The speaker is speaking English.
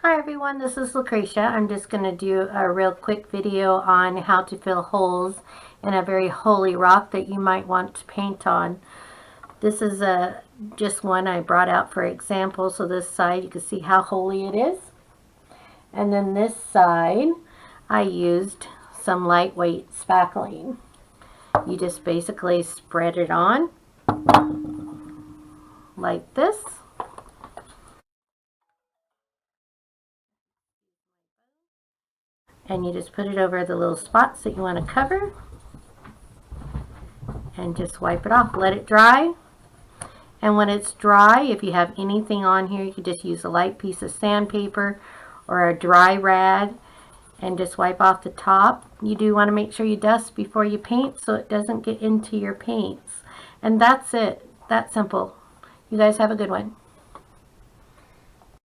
Hi everyone, this is Lucretia. I'm just going to do a real quick video on how to fill holes in a very holy rock that you might want to paint on. This is just one I brought out for example. So this side you can see how holy it is. And then this side I used some lightweight spackling. You just basically spread it on like this. And you just put it over the little spots that you want to cover and just wipe it off. Let it dry. And when it's dry, if you have anything on here, you can just use a light piece of sandpaper or a dry rag and just wipe off the top. You do want to make sure you dust before you paint so it doesn't get into your paints. And that's it. That simple. You guys have a good one.